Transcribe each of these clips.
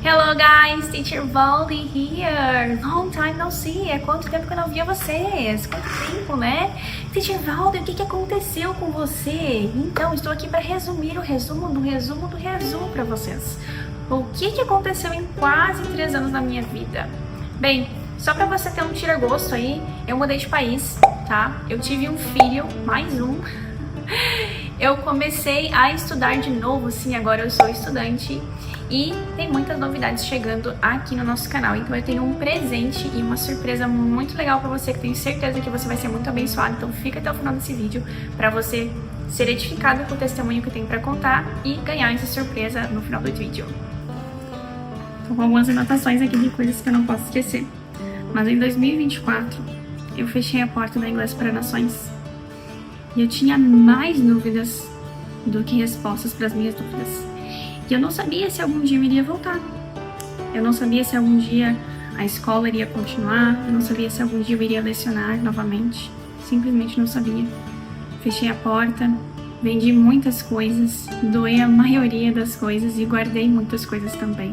Hello guys, Teacher Valdi here. Long time no see. É quanto tempo que eu não via vocês? Quanto tempo, né? Teacher Valdi, o que aconteceu com você? Então, estou aqui para resumir o resumo do resumo do resumo para vocês. O que aconteceu em quase 3 anos na minha vida? Bem, só para você ter um tira-gosto aí, eu mudei de país, tá? Eu tive um filho, mais um. Eu comecei a estudar de novo, sim, agora eu sou estudante. E tem muitas novidades chegando aqui no nosso canal. Então eu tenho um presente e uma surpresa muito legal pra você, que tenho certeza que você vai ser muito abençoado. Então fica até o final desse vídeo pra você ser edificado com o testemunho que eu tenho pra contar e ganhar essa surpresa no final do vídeo. Tô com algumas anotações aqui de coisas que eu não posso esquecer. Mas em 2024 eu fechei a porta da Inglês para Nações. E eu tinha mais dúvidas do que respostas para as minhas dúvidas. E eu não sabia se algum dia eu iria voltar. Eu não sabia se algum dia a escola iria continuar. Eu não sabia se algum dia eu iria lecionar novamente. Simplesmente não sabia. Fechei a porta, vendi muitas coisas, doei a maioria das coisas e guardei muitas coisas também.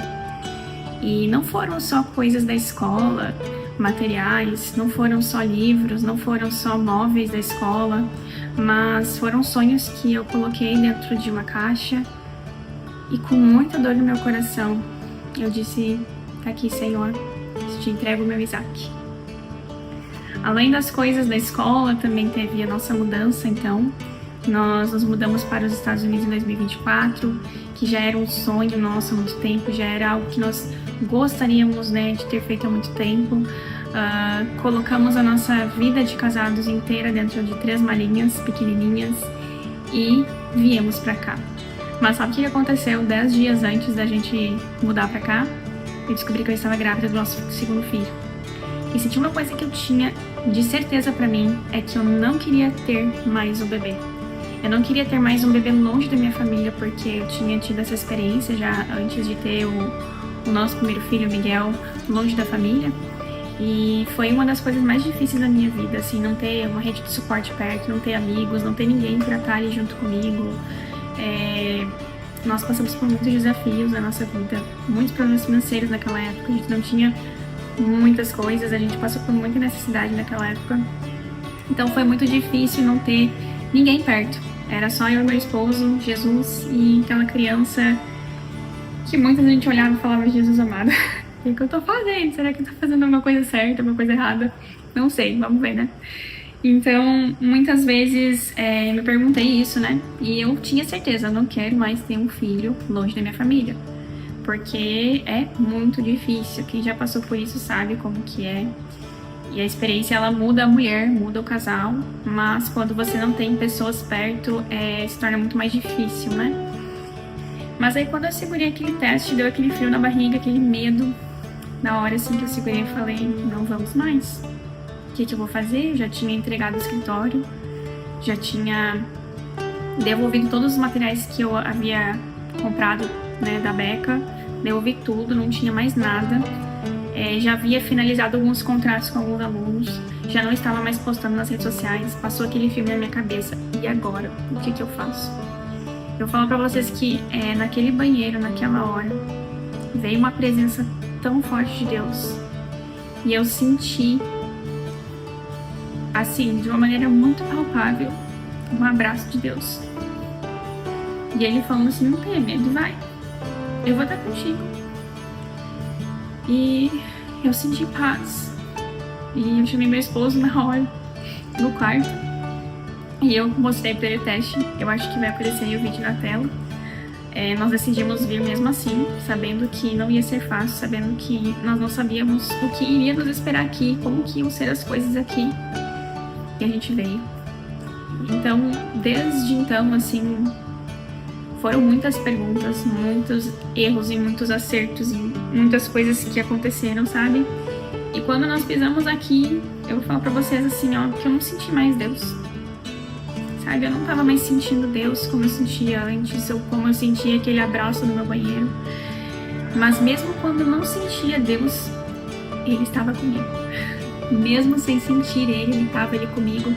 E não foram só coisas da escola, materiais, não foram só livros, não foram só móveis da escola, mas foram sonhos que eu coloquei dentro de uma caixa. E com muita dor no meu coração, eu disse, tá aqui, Senhor, te entrego o meu Isaac. Além das coisas da escola, também teve a nossa mudança, então. Nós nos mudamos para os Estados Unidos em 2024, que já era um sonho nosso há muito tempo, já era algo que nós gostaríamos, né, de ter feito há muito tempo. Colocamos a nossa vida de casados inteira dentro de 3 malinhas pequenininhas e viemos para cá. Mas sabe o que aconteceu 10 dias antes da gente mudar pra cá? Eu descobri que eu estava grávida do nosso segundo filho. E se tinha uma coisa que eu tinha de certeza pra mim, é que eu não queria ter mais um bebê. Eu não queria ter mais um bebê longe da minha família, porque eu tinha tido essa experiência já antes de ter o nosso primeiro filho, Miguel, longe da família. E foi uma das coisas mais difíceis da minha vida, assim, não ter uma rede de suporte perto, não ter amigos, não ter ninguém pra estar ali junto comigo. Nós passamos por muitos desafios na nossa vida, muitos problemas financeiros naquela época, a gente não tinha muitas coisas, a gente passou por muita necessidade naquela época, então foi muito difícil não ter ninguém perto, era só eu e meu esposo, Jesus e aquela criança que muita gente olhava e falava, Jesus amado, o que eu tô fazendo? Será que eu tô fazendo alguma coisa certa, alguma coisa errada? Não sei, vamos ver, né? Então, muitas vezes me perguntei isso, né? E eu tinha certeza, eu não quero mais ter um filho longe da minha família. Porque é muito difícil. Quem já passou por isso sabe como que é. E a experiência, ela muda a mulher, muda o casal. Mas quando você não tem pessoas perto, se torna muito mais difícil, né? Mas aí quando eu segurei aquele teste, deu aquele frio na barriga, aquele medo. Na hora assim que eu segurei, eu falei, não vamos mais. O que eu vou fazer? Eu já tinha entregado o escritório, já tinha devolvido todos os materiais que eu havia comprado, né, da Beca, devolvi tudo, não tinha mais nada, já havia finalizado alguns contratos com alguns alunos, já não estava mais postando nas redes sociais, passou aquele filme na minha cabeça, e agora? O que eu faço? Eu falo pra vocês que naquele banheiro, naquela hora, veio uma presença tão forte de Deus, e eu senti assim, de uma maneira muito palpável, um abraço de Deus. E ele falando assim, não tenha medo, vai, eu vou estar contigo. E eu senti paz. E eu chamei meu esposo na hora, no quarto, e eu mostrei pra ele o teste. Eu acho que vai aparecer aí o vídeo na tela. Nós decidimos vir mesmo assim, sabendo que não ia ser fácil, sabendo que nós não sabíamos o que iria nos esperar aqui, como que iam ser as coisas aqui. E a gente veio. Então, desde então, assim, foram muitas perguntas, muitos erros e muitos acertos e muitas coisas que aconteceram, sabe? E quando nós pisamos aqui, eu vou falar pra vocês assim, ó, que eu não senti mais Deus. Sabe? Eu não tava mais sentindo Deus como eu sentia antes, ou como eu sentia aquele abraço no meu banheiro. Mas mesmo quando eu não sentia Deus, Ele estava comigo. Mesmo sem sentir ele estava ali comigo.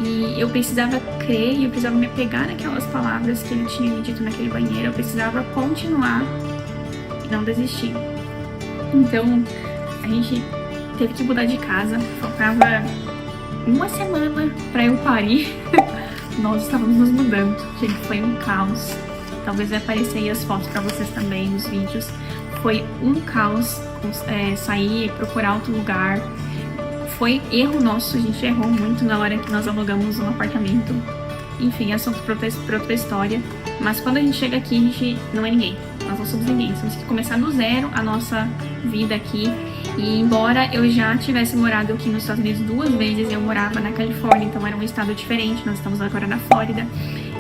E eu precisava crer e eu precisava me apegar naquelas palavras que ele tinha me dito naquele banheiro. Eu precisava continuar não desistir. Então, a gente teve que mudar de casa, faltava uma semana pra eu parir. Nós estávamos nos mudando, gente, foi um caos. Talvez vai aparecer aí as fotos pra vocês também, nos vídeos. Foi um caos, sair, procurar outro lugar. Foi erro nosso, a gente errou muito na hora que nós alugamos um apartamento. Enfim, assunto pra outra história. Mas quando a gente chega aqui, a gente não é ninguém. Nós não somos ninguém. Temos que começar do zero a nossa vida aqui. E embora eu já tivesse morado aqui nos Estados Unidos 2 vezes, eu morava na Califórnia, então era um estado diferente. Nós estamos agora na Flórida.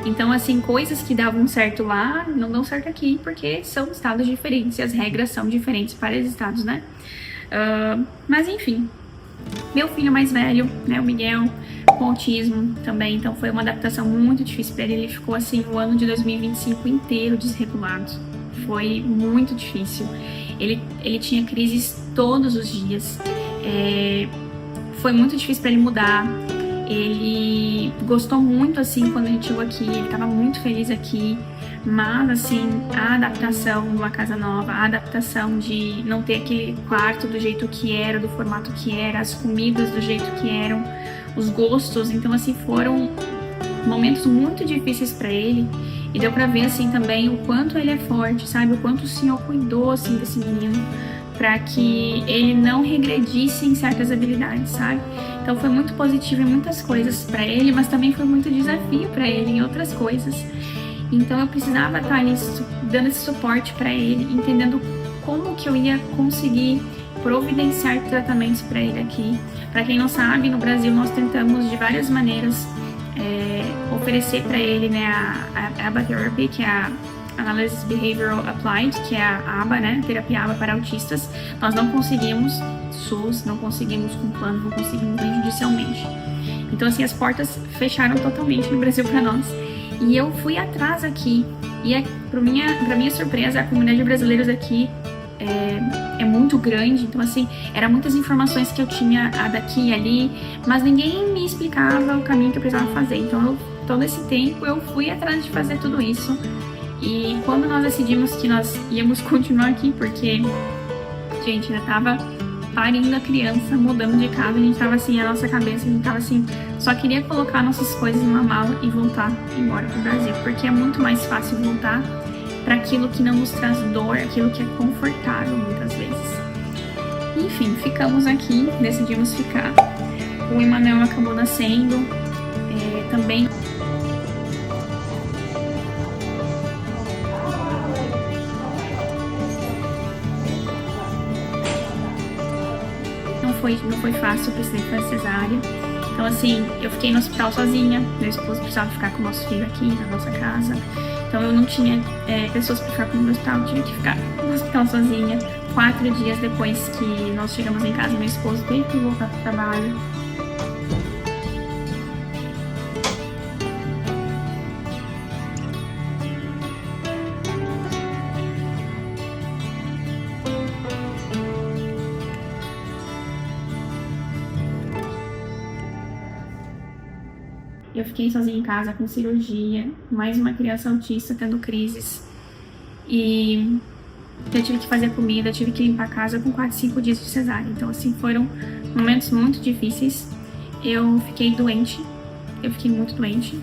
Então, assim, coisas que davam certo lá, não dão certo aqui, porque são estados diferentes e as regras são diferentes para os estados, né? Mas, enfim, meu filho mais velho, né, o Miguel, com autismo também, então foi uma adaptação muito difícil para ele. Ele ficou, assim, o ano de 2025 inteiro desregulado. Foi muito difícil. Ele tinha crises todos os dias. Foi muito difícil para ele mudar. Ele gostou muito, assim, quando a gente chegou aqui, ele estava muito feliz aqui, mas, assim, a adaptação numa casa nova, a adaptação de não ter aquele quarto do jeito que era, do formato que era, as comidas do jeito que eram, os gostos, então, assim, foram momentos muito difíceis para ele, e deu pra ver, assim, também o quanto ele é forte, sabe, o quanto o Senhor cuidou, assim, desse menino, para que ele não regredisse em certas habilidades, sabe? Então foi muito positivo em muitas coisas para ele, mas também foi muito desafio para ele em outras coisas. Então eu precisava estar ali dando esse suporte para ele, entendendo como que eu ia conseguir providenciar tratamentos para ele aqui. Para quem não sabe, no Brasil nós tentamos de várias maneiras oferecer para ele, né, a ABA Therapy, que é a Analysis Behavioral Applied, que é a ABA, né, terapia ABA para autistas. Nós não conseguimos SUS, não conseguimos com plano, não conseguimos nem judicialmente. Então, assim, as portas fecharam totalmente no Brasil para nós. E eu fui atrás aqui, e pra minha surpresa, a comunidade brasileira aqui é muito grande, então, assim, eram muitas informações que eu tinha daqui e ali, mas ninguém me explicava o caminho que eu precisava fazer. Então, todo esse tempo eu fui atrás de fazer tudo isso. E quando nós decidimos que nós íamos continuar aqui, porque, gente, ainda tava parindo a criança, mudando de casa, a gente tava assim, a nossa cabeça, a gente tava assim, só queria colocar nossas coisas numa mala e voltar embora pro Brasil, porque é muito mais fácil voltar para aquilo que não nos traz dor, aquilo que é confortável muitas vezes. Enfim, ficamos aqui, decidimos ficar. O Emanuel acabou nascendo, também. Não foi fácil, eu precisei fazer cesárea. Então, assim, eu fiquei no hospital sozinha, meu esposo precisava ficar com o nosso filho aqui na nossa casa. Então, eu não tinha pessoas para ficar comigo no hospital, eu tive que ficar no hospital sozinha. 4 dias depois que nós chegamos em casa, meu esposo teve que voltar para o trabalho. Eu fiquei sozinha em casa com cirurgia, mais uma criança autista tendo crises. E eu tive que fazer comida, tive que limpar a casa com 4, 5 dias de cesárea. Então, assim, foram momentos muito difíceis. Eu fiquei doente, eu fiquei muito doente.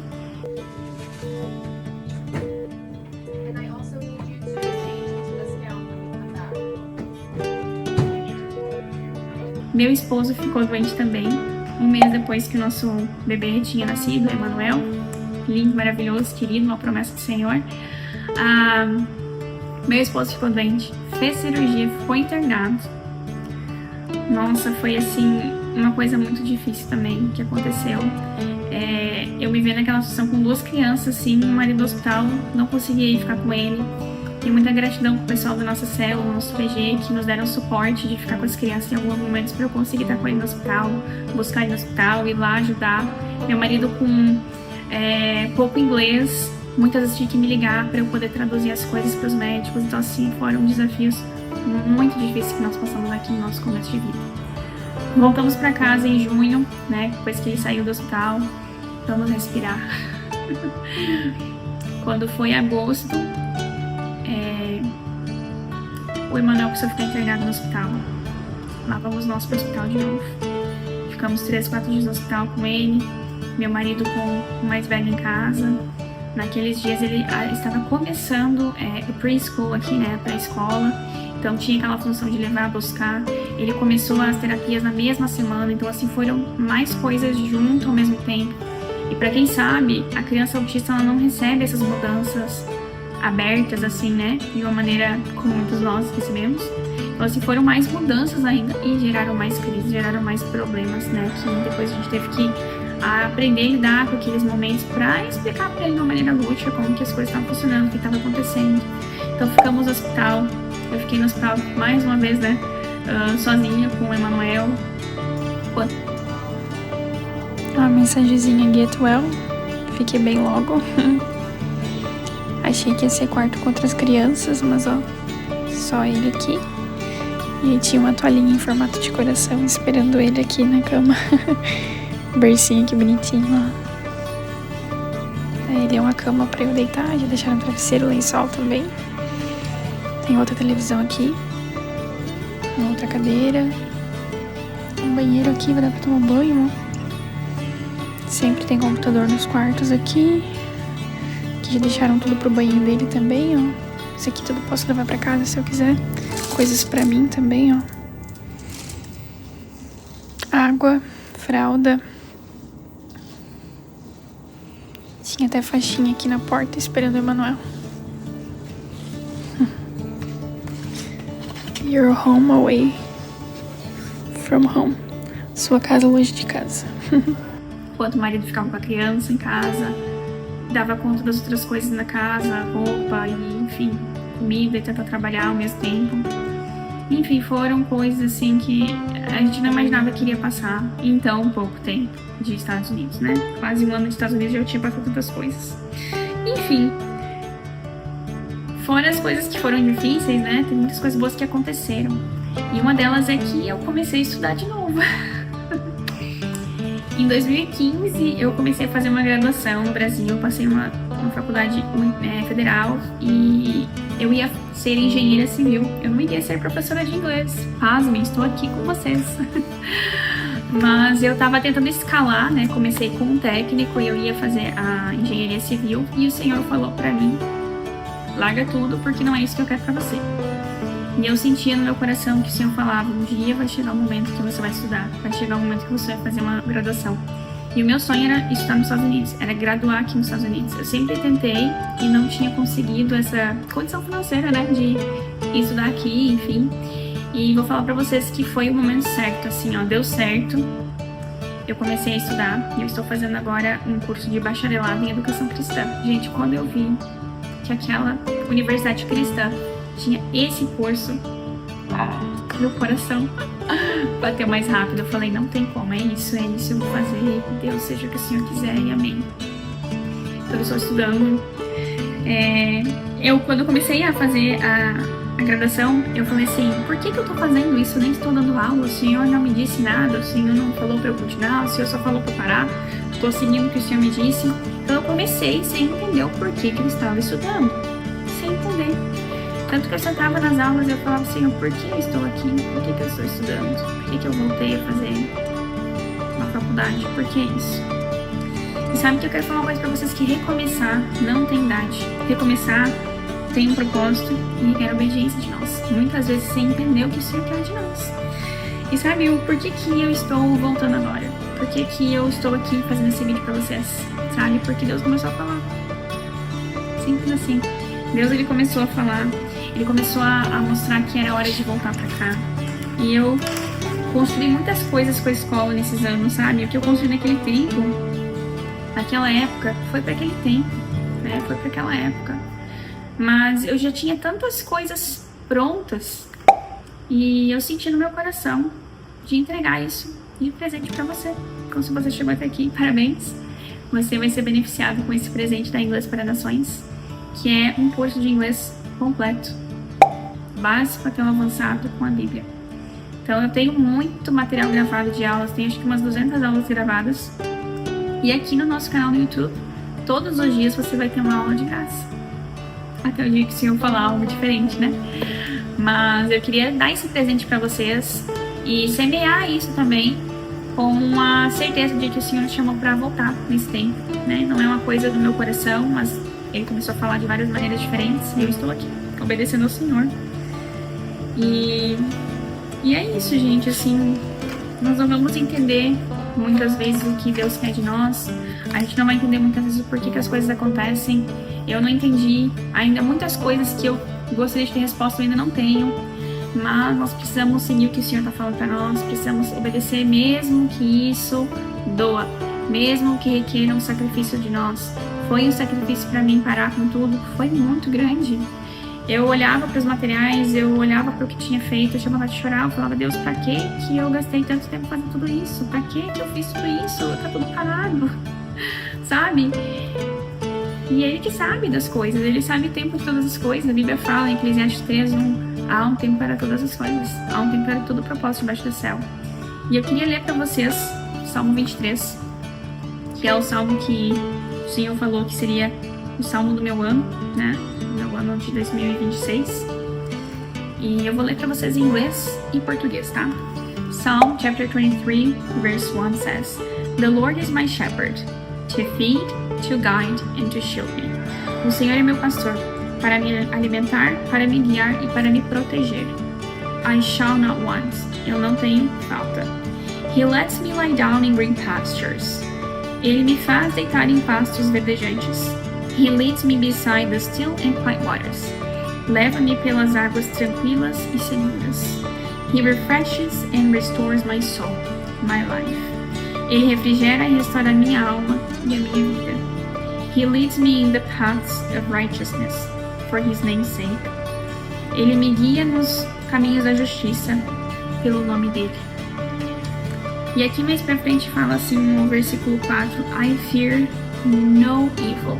Meu esposo ficou doente também. 1 mês depois que o nosso bebê tinha nascido, Emanuel, lindo, maravilhoso, querido, uma promessa do Senhor. Meu esposo ficou doente, fez cirurgia, foi internado. Nossa, foi assim, uma coisa muito difícil também que aconteceu. Eu me vi naquela situação com 2 crianças, assim, o marido do hospital, não conseguia ir ficar com ele. Tenho muita gratidão pro pessoal da nossa célula, do nosso PG, que nos deram suporte de ficar com as crianças em alguns momentos para eu conseguir estar com ele no hospital, buscar ele no hospital, ir lá ajudar. Meu marido com pouco inglês, muitas vezes tinha que me ligar para eu poder traduzir as coisas para os médicos. Então, assim, foram desafios muito difíceis que nós passamos aqui no nosso começo de vida. Voltamos para casa em junho, né, depois que ele saiu do hospital. Vamos respirar. Quando foi agosto, o Emanuel precisou ficar internado no hospital. Lá vamos nós pro hospital de novo. Ficamos 3, 4 dias no hospital com ele, meu marido com o mais velho em casa. Naqueles dias ele estava começando o preschool aqui, né, a pré-escola. Então tinha aquela função de levar, buscar. Ele começou as terapias na mesma semana, então assim foram mais coisas junto ao mesmo tempo. E pra quem sabe, a criança autista ela não recebe essas mudanças abertas assim, né, de uma maneira como muitos nós recebemos. Então assim foram mais mudanças ainda e geraram mais crises, geraram mais problemas, né, que depois a gente teve que aprender a lidar com aqueles momentos pra explicar pra ele de uma maneira lúdica como que as coisas estavam funcionando, o que estava acontecendo. Então ficamos no hospital. Eu fiquei no hospital mais uma vez, né, sozinha com o Emanuel. Uma mensagenzinha get well. Fiquei bem logo. Achei que ia ser quarto com outras crianças, mas ó, só ele aqui. E tinha uma toalhinha em formato de coração esperando ele aqui na cama. Bercinho que bonitinho, ó. Ele é uma cama pra eu deitar, já deixaram um travesseiro, lençol também. Tem outra televisão aqui, uma outra cadeira, um banheiro aqui, vai dar pra tomar banho, ó. Sempre tem computador nos quartos aqui. Aqui já deixaram tudo pro banho dele também, ó. Isso aqui tudo posso levar pra casa se eu quiser. Coisas pra mim também, ó. Água, fralda. Tinha até faixinha aqui na porta esperando o Emanuel. Your home away from home. Sua casa longe de casa. Enquanto o marido ficava com a criança em casa, dava conta das outras coisas na casa, roupa e, enfim, comida e tentar trabalhar ao mesmo tempo. Enfim, foram coisas assim que a gente não imaginava que iria passar em tão pouco tempo de Estados Unidos, né? Quase um ano de Estados Unidos já eu tinha passado tantas coisas. Enfim, fora as coisas que foram difíceis, né? Tem muitas coisas boas que aconteceram. E uma delas é que eu comecei a estudar de novo. Em 2015, eu comecei a fazer uma graduação no Brasil, eu passei numa faculdade federal e eu ia ser engenheira civil. Eu não iria ser professora de inglês. Pasmem, estou aqui com vocês. Mas eu tava tentando escalar, né? Comecei com um técnico e eu ia fazer a engenharia civil e o senhor falou pra mim: larga tudo porque não é isso que eu quero pra você. E eu sentia no meu coração que o Senhor falava: um dia vai chegar o momento que você vai estudar, vai chegar o momento que você vai fazer uma graduação. E o meu sonho era estudar nos Estados Unidos, era graduar aqui nos Estados Unidos. Eu sempre tentei e não tinha conseguido essa condição financeira, né, de estudar aqui, enfim. E vou falar pra vocês que foi o momento certo, assim, ó, deu certo. Eu comecei a estudar e eu estou fazendo agora um curso de bacharelado em educação cristã. Gente, quando eu vi que aquela universidade cristã tinha esse curso, meu coração bateu mais rápido. Eu falei: não tem como, é isso, eu vou fazer. Deus, seja o que o Senhor quiser, e amém. Então eu estou estudando. Quando eu comecei a fazer a graduação, eu falei assim: por que eu tô fazendo isso? Eu nem estou dando aula, o Senhor não me disse nada, o Senhor não falou pra eu continuar, o Senhor só falou pra eu parar, estou seguindo o que o Senhor me disse. Então eu comecei sem entender o porquê que eu estava estudando, sem entender. Tanto que eu sentava nas aulas e eu falava: Senhor, por que eu estou aqui? Por que eu estou estudando? Por que eu voltei a fazer uma faculdade? Por que isso? E sabe que eu quero falar uma coisa pra vocês: que recomeçar não tem idade. Recomeçar tem um propósito e é a obediência de nós. Muitas vezes sem entender o que o Senhor quer de nós. E sabe o porquê que eu estou voltando agora? Por que eu estou aqui fazendo esse vídeo pra vocês? Sabe? Porque Deus começou a falar. Simples assim. Deus, ele começou a falar. Ele começou a mostrar que era hora de voltar pra cá. E eu construí muitas coisas com a escola nesses anos, sabe? O que eu construí naquele tempo, naquela época, foi pra aquele tempo, né? Foi pra aquela época. Mas eu já tinha tantas coisas prontas e eu senti no meu coração de entregar isso de presente pra você. Então, se você chegou até aqui, parabéns. Você vai ser beneficiado com esse presente da Inglês para Nações, que é um curso de inglês completo, básico até o avançado com a Bíblia. Então eu tenho muito material gravado de aulas, tenho acho que umas 200 aulas gravadas. E aqui no nosso canal no YouTube, todos os dias você vai ter uma aula de graça. Até o dia que o Senhor falar algo diferente, né? Mas eu queria dar esse presente para vocês e semear isso também com a certeza de que o Senhor nos chamou para voltar nesse tempo, né? Não é uma coisa do meu coração, mas Ele começou a falar de várias maneiras diferentes e eu estou aqui, obedecendo ao Senhor. E é isso, gente, assim, nós não vamos entender muitas vezes o que Deus quer de nós, a gente não vai entender muitas vezes o porquê que as coisas acontecem. Eu não entendi ainda muitas coisas que eu gostaria de ter resposta, eu ainda não tenho, mas nós precisamos seguir o que o Senhor está falando para nós, precisamos obedecer mesmo que isso doa, mesmo que requeira um sacrifício de nós. Foi um sacrifício para mim parar com tudo, foi muito grande. Eu olhava para os materiais, eu olhava para o que tinha feito, eu chamava de chorar, eu falava, Deus, pra que eu gastei tanto tempo fazendo tudo isso? Pra que eu fiz tudo isso? Tá tudo parado, sabe? E Ele que sabe das coisas, Ele sabe o tempo de todas as coisas. A Bíblia fala em Eclesiastes 3:1, há um tempo para todas as coisas, há um tempo para todo o propósito debaixo do céu. E eu queria ler para vocês Salmo 23, que é o salmo que o Senhor falou que seria o salmo do meu ano, né? Meu ano de 2026. E eu vou ler para vocês em inglês e português, tá? Psalm chapter 23, verse 1 says, The Lord is my shepherd, to feed, to guide and to shield me. O Senhor é meu pastor, para me alimentar, para me guiar e para me proteger. I shall not want. Eu não tenho falta. He lets me lie down in green pastures. Ele me faz deitar em pastos verdejantes. He leads me beside the still and quiet waters. Leva-me pelas águas tranquilas e seguras. He refreshes and restores my soul, my life. Ele refrigera e restaura a minha alma e a minha vida. He leads me in the paths of righteousness, for His name's sake. Ele me guia nos caminhos da justiça, pelo nome dele. E aqui mais pra frente fala assim no versículo 4, I fear no evil,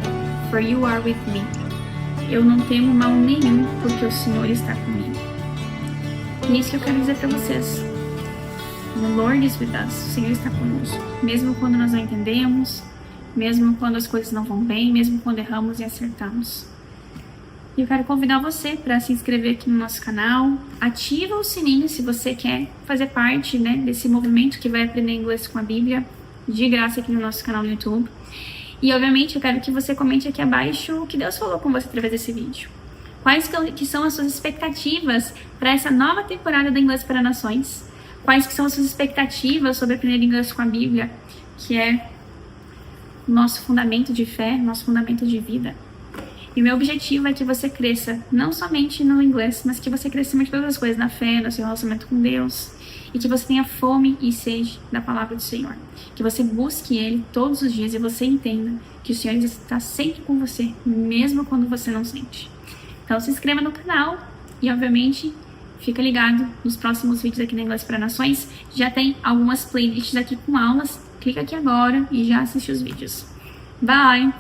for you are with me. Eu não temo mal nenhum, porque o Senhor está comigo. E é isso que eu quero dizer pra vocês. The Lord is with us. O Senhor está conosco. Mesmo quando nós não entendemos, mesmo quando as coisas não vão bem, mesmo quando erramos e acertamos. E eu quero convidar você para se inscrever aqui no nosso canal. Ativa o sininho se você quer fazer parte, né, desse movimento que vai aprender inglês com a Bíblia, de graça aqui no nosso canal no YouTube. E obviamente eu quero que você comente aqui abaixo o que Deus falou com você através desse vídeo. Quais que são as suas expectativas para essa nova temporada do Inglês para Nações? Quais que são as suas expectativas sobre aprender inglês com a Bíblia, que é o nosso fundamento de fé, nosso fundamento de vida. E o meu objetivo é que você cresça, não somente no inglês, mas que você cresça em todas as coisas, na fé, no seu relacionamento com Deus, e que você tenha fome e sede da palavra do Senhor. Que você busque Ele todos os dias e você entenda que o Senhor está sempre com você, mesmo quando você não sente. Então se inscreva no canal e, obviamente, fica ligado nos próximos vídeos aqui no Inglês para Nações. Já tem algumas playlists aqui com aulas. Clica aqui agora e já assiste os vídeos. Bye!